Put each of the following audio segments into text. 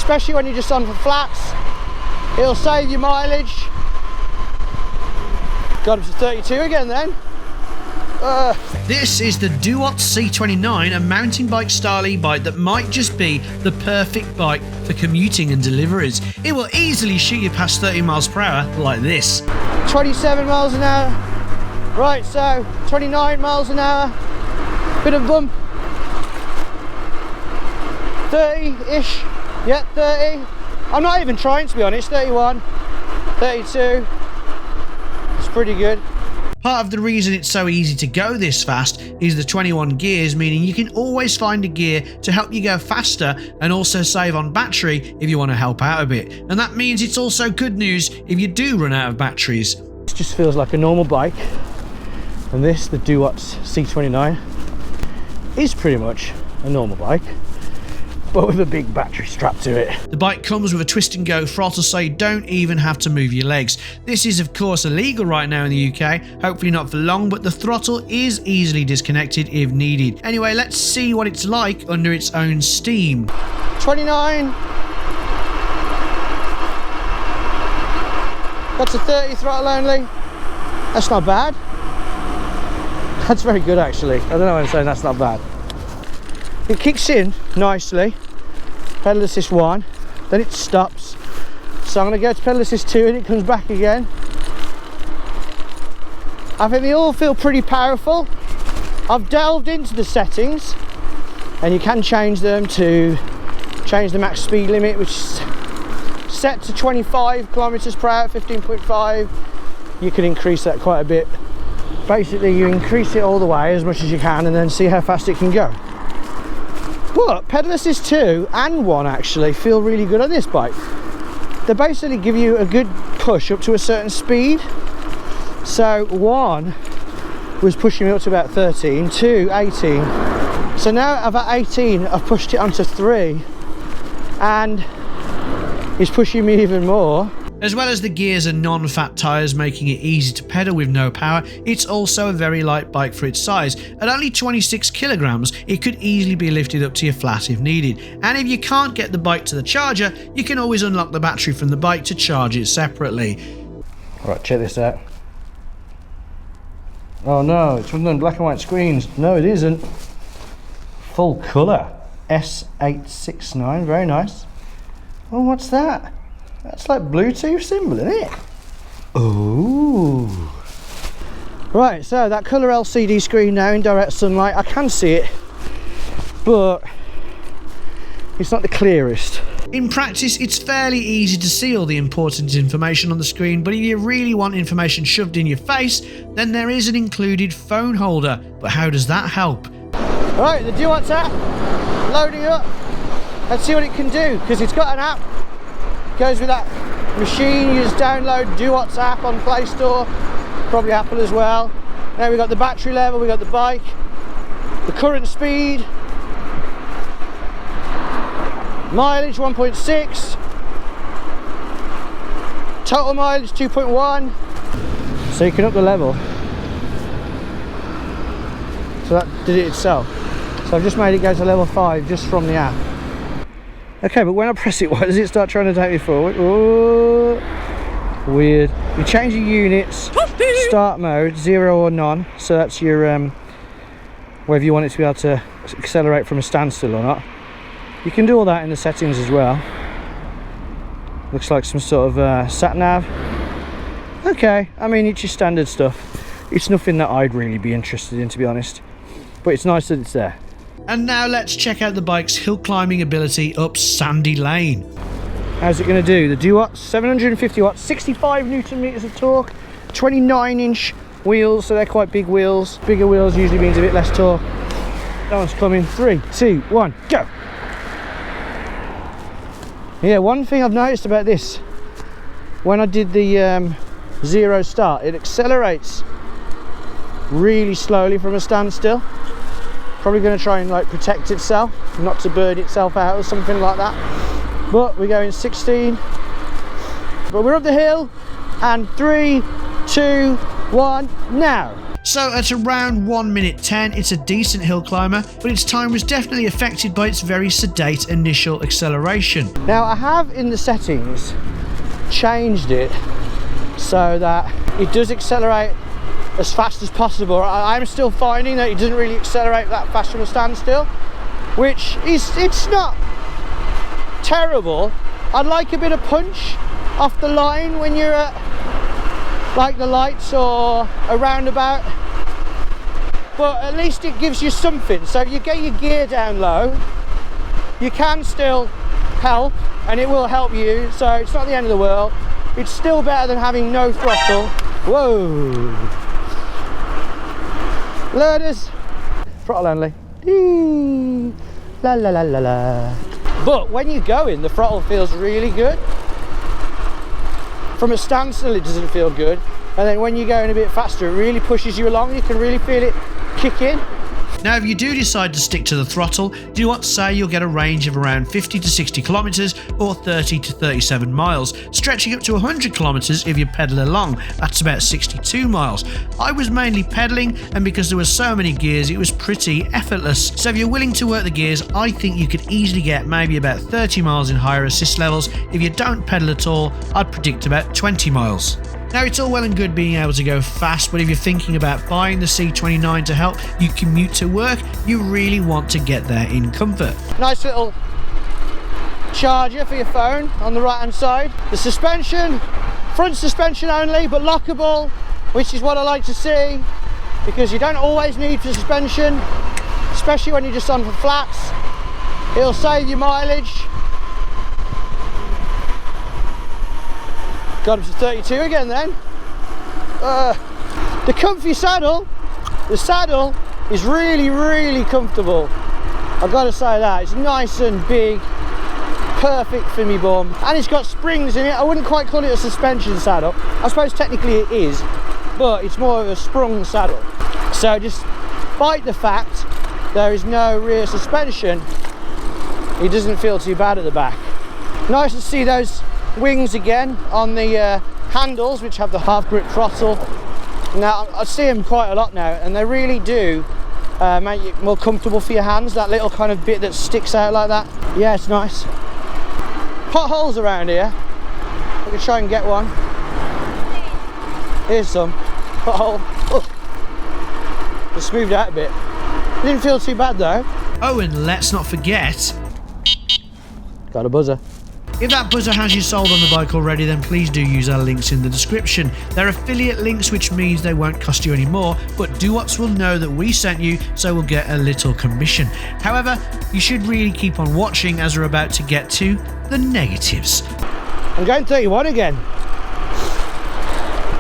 especially when you're just on for flats. It'll save you mileage. Got up to 32 again then. This is the Duotts C29, a mountain bike style e-bike that might just be the perfect bike for commuting and deliveries. It will easily shoot you past 30 miles per hour like this. 27 miles an hour. Right, so 29 miles an hour. Bit of bump. 30-ish. Yeah, 30. I'm not even trying, to be honest. 31, 32. It's pretty good. Part of the reason it's so easy to go this fast is the 21 gears, meaning you can always find a gear to help you go faster and also save on battery if you want to help out a bit. And that means it's also good news if you do run out of batteries. This just feels like a normal bike, and this, the Duotts C29, is pretty much a normal bike, but with a big battery strapped to it. The bike comes with a twist and go throttle, so you don't even have to move your legs. This is of course illegal right now in the UK, hopefully not for long, but the throttle is easily disconnected if needed. Anyway, let's see what it's like under its own steam. 29. Got to 30 throttle only. That's not bad. That's very good actually. I don't know why I'm saying that's not bad. It kicks in nicely. Pedal assist 1, then it stops. So I'm going to go to pedal assist 2 and it comes back again. I think they all feel pretty powerful. I've delved into the settings and you can change them to change the max speed limit, which is set to 25 kilometers per hour, 15.5. You can increase that quite a bit. Basically you increase it all the way as much as you can and then see how fast it can go. But pedal assist 2 and 1 actually feel really good on this bike. They basically give you a good push up to a certain speed. So 1 was pushing me up to about 13, 2, 18. So now I've at 18, I've pushed it onto 3 and it's pushing me even more. As well as the gears and non-fat tyres making it easy to pedal with no power, it's also a very light bike for its size. At only 26 kilograms, it could easily be lifted up to your flat if needed. And if you can't get the bike to the charger, you can always unlock the battery from the bike to charge it separately. Alright, check this out. Oh no, it's one of them black and white screens. No, it isn't. Full colour. S869, very nice. Oh, what's that? That's like Bluetooth symbol, isn't it? Ooh. Right, so that colour LCD screen now in direct sunlight, I can see it, but it's not the clearest. In practice, it's fairly easy to see all the important information on the screen, but if you really want information shoved in your face, then there is an included phone holder. But how does that help? Right, the Duotts app, loading up. Let's see what it can do, because it's got an app. Goes with that machine. You just download Duotts app on Play Store, probably Apple as well. Now we've got the battery level, we've got the bike, the current speed, mileage 1.6, total mileage 2.1. So you can up the level. So that did it itself. So I've just made it go to level 5 just from the app. Okay, but when I press it, why does it start trying to take me forward? Oh, weird. You change your units, start mode, 0 or none. So that's your, whether you want it to be able to accelerate from a standstill or not. You can do all that in the settings as well. Looks like some sort of sat nav. Okay, I mean, it's your standard stuff. It's nothing that I'd really be interested in, to be honest. But it's nice that it's there. And now let's check out the bike's hill climbing ability up Sandy Lane. How's it going to do? The Duotts, 750 watts, 65 newton meters of torque, 29-inch wheels, so they're quite big wheels. Bigger wheels usually means a bit less torque. That one's coming. 3, 2, 1, go! Yeah, one thing I've noticed about this, when I did the 0 start, it accelerates really slowly from a standstill. Probably going to try and like protect itself, not to burn itself out or something like that. But we're going 16. But we're up the hill, and 3, 2, 1, now. So at around 1 minute 10, it's a decent hill climber, but its time was definitely affected by its very sedate initial acceleration. Now I have in the settings changed it so that it does accelerate as fast as possible. I'm still finding that it doesn't really accelerate that fast from a standstill, which is, it's not terrible. I'd like a bit of punch off the line when you're at like the lights or a roundabout, but at least it gives you something. So if you get your gear down low, you can still help, and it will help you, so it's not the end of the world. It's still better than having no throttle. Whoa! Learners, throttle only. Eee. La la la la la. But when you go in, the throttle feels really good. From a standstill, it doesn't feel good, and then when you go in a bit faster, it really pushes you along. You can really feel it kick in. Now, if you do decide to stick to the throttle, Duotts say you'll get a range of around 50 to 60 kilometers or 30 to 37 miles, stretching up to 100 kilometers if you pedal along. That's about 62 miles. I was mainly pedaling, and because there were so many gears, it was pretty effortless. So if you're willing to work the gears, I think you could easily get maybe about 30 miles in higher assist levels. If you don't pedal at all, I'd predict about 20 miles. Now, it's all well and good being able to go fast, but if you're thinking about buying the C29 to help you commute to work, you really want to get there in comfort. Nice little charger for your phone on the right hand side. The suspension, front suspension only, but lockable, which is what I like to see, because you don't always need the suspension, especially when you're just on the flats. It'll save you mileage. Got up to 32 again then. The comfy saddle, the saddle is really, really comfortable. I've got to say that. It's nice and big, perfect for me bum, and it's got springs in it. I wouldn't quite call it a suspension saddle. I suppose technically it is, but it's more of a sprung saddle. So despite the fact there is no rear suspension, it doesn't feel too bad at the back. Nice to see those wings again on the handles, which have the half grip throttle. Now I see them quite a lot now, and they really do make it more comfortable for your hands. That little kind of bit that sticks out like that, yeah, it's nice. Potholes around here, I could try and get one. Here's some pothole. Oh, just smoothed out a bit. Didn't feel too bad though. Oh, and let's not forget, got a buzzer. if that buzzer has you sold on the bike already, then please do use our links in the description. They're affiliate links, which means they won't cost you any more, but Duotts will know that we sent you, so we'll get a little commission. However, you should really keep on watching, as we're about to get to the negatives. I'm going 31 again.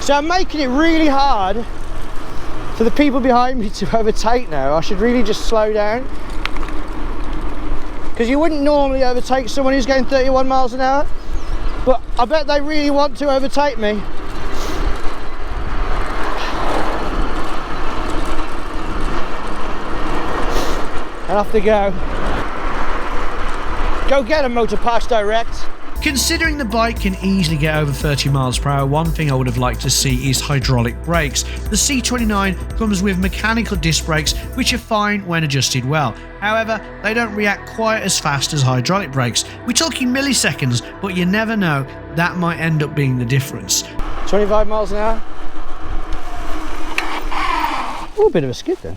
So I'm making it really hard for the people behind me to overtake now. I should really just slow down, because you wouldn't normally overtake someone who's going 31 miles an hour, but I bet they really want to overtake me. And off they go. Go get them, Motor Parks Direct. Considering the bike can easily get over 30 miles per hour, one thing I would have liked to see is hydraulic brakes. The C29 comes with mechanical disc brakes, which are fine when adjusted well. However, they don't react quite as fast as hydraulic brakes. We're talking milliseconds, but you never know, that might end up being the difference. 25 miles an hour. Oh, a bit of a skid then.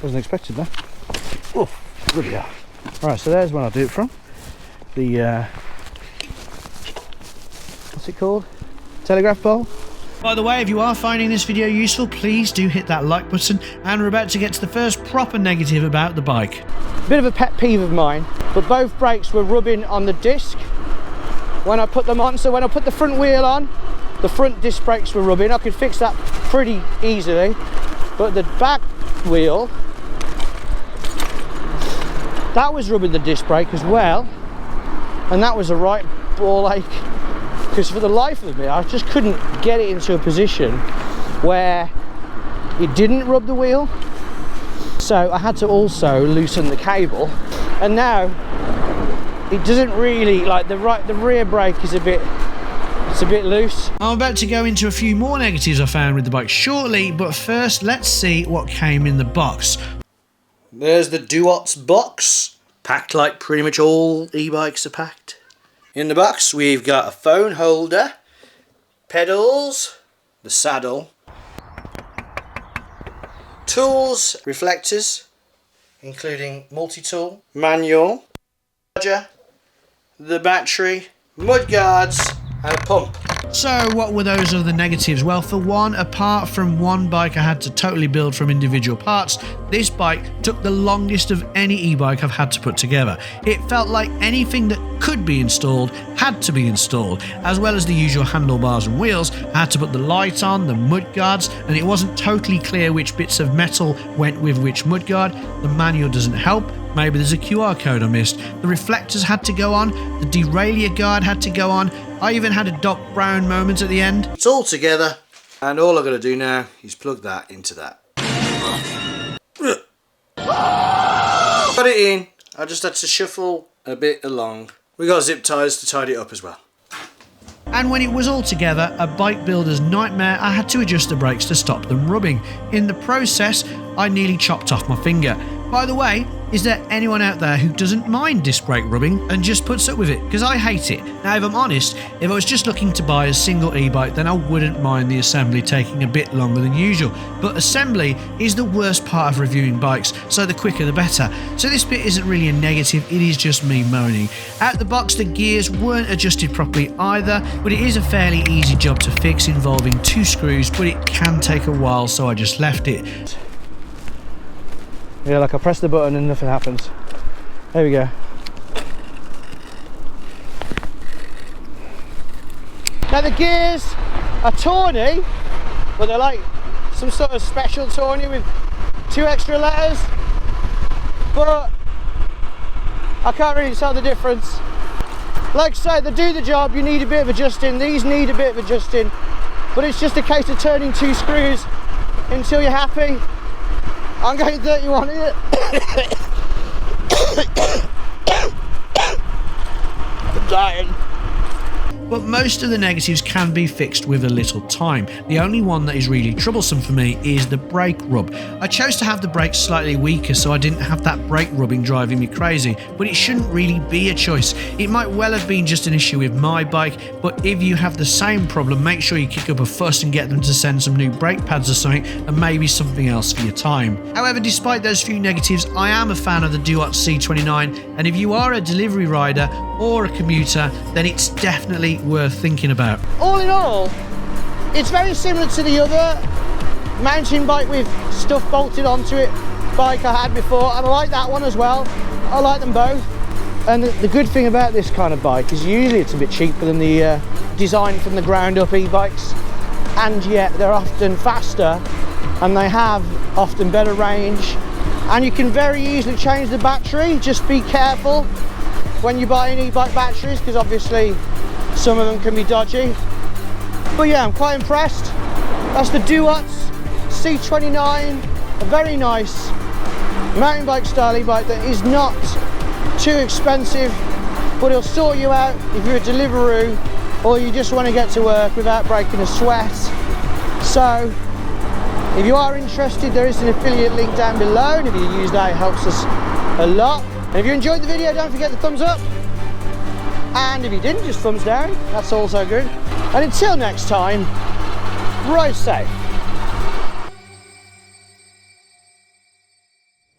Wasn't expecting that. Oh, bloody hell. Alright, so there's one I'll do it from. The what's it called? Telegraph pole. By the way, if you are finding this video useful, please do hit that like button, and we're about to get to the first proper negative about the bike. Bit of a pet peeve of mine, but both brakes were rubbing on the disc when I put them on. So when I put the front wheel on, the front disc brakes were rubbing. I could fix that pretty easily, but the back wheel, that was rubbing the disc brake as well, and that was a right ball ache, because for the life of me I just couldn't get it into a position where it didn't rub the wheel. So I had to also loosen the cable, and now it doesn't really, like the rear brake is a bit It's a bit loose. I'm about to go into a few more negatives I found with the bike shortly, but first let's see what came in the box. There's the Duotts box, packed like pretty much all e-bikes are packed. In the box we've got a phone holder, pedals, the saddle, tools, reflectors, including multi-tool, manual, charger, the battery, mud guards, and a pump. So what were those other negatives? Well, for one, apart from one bike I had to totally build from individual parts, this bike took the longest of any e-bike I've had to put together. It felt like anything that could be installed had to be installed, as well as the usual handlebars and wheels. I had to put the light on, the mud guards, and it wasn't totally clear which bits of metal went with which mud guard. The manual doesn't help. Maybe there's a QR code I missed. The reflectors had to go on, the derailleur guard had to go on. I even had a Doc Brown moment at the end. It's all together, and all I've got to do now is plug that into that. Got it in. I just had to shuffle a bit along. We got zip ties to tidy it up as well. And when it was all together, a bike builder's nightmare, I had to adjust the brakes to stop them rubbing. In the process, I nearly chopped off my finger. By the way, is there anyone out there who doesn't mind disc brake rubbing and just puts up with it? Because I hate it. Now, if I'm honest, if I was just looking to buy a single e-bike, then I wouldn't mind the assembly taking a bit longer than usual. But assembly is the worst part of reviewing bikes, so the quicker the better. So this bit isn't really a negative, it is just me moaning. Out the box, the gears weren't adjusted properly either, but it is a fairly easy job to fix involving 2 screws, but it can take a while, so I just left it. Yeah, like I press the button and nothing happens. There we go. Now the gears are tawny, but they're like some sort of special tawny with 2 extra letters. But I can't really tell the difference. Like I say, they do the job, you need a bit of adjusting. These need a bit of adjusting, but it's just a case of turning 2 screws until you're happy. I'm going 31 here. I'm dying. But most of the negatives can be fixed with a little time. The only one that is really troublesome for me is the brake rub. I chose to have the brakes slightly weaker so I didn't have that brake rubbing driving me crazy, but it shouldn't really be a choice. It might well have been just an issue with my bike, but if you have the same problem, make sure you kick up a fuss and get them to send some new brake pads or something, and maybe something else for your time. However, despite those few negatives, I am a fan of the Duotts C29, and if you are a delivery rider or a commuter, then it's definitely worth thinking about. All in all, it's very similar to the other mountain bike with stuff bolted onto it bike I had before, and I like that one as well. I like them both. And the good thing about this kind of bike is usually it's a bit cheaper than the design from the ground up e-bikes, and yet they're often faster and they have often better range, and you can very easily change the battery. Just be careful when you buy e-bike batteries, because obviously some of them can be dodgy. But yeah, I'm quite impressed. That's the Duotts C29, a very nice mountain bike style e-bike that is not too expensive, but it'll sort you out if you're a Deliveroo or you just want to get to work without breaking a sweat. So if you are interested, there is an affiliate link down below, and if you use that, it helps us a lot. And if you enjoyed the video, don't forget the thumbs up, and if you didn't, just thumbs down, that's also good. And until next time, ride safe.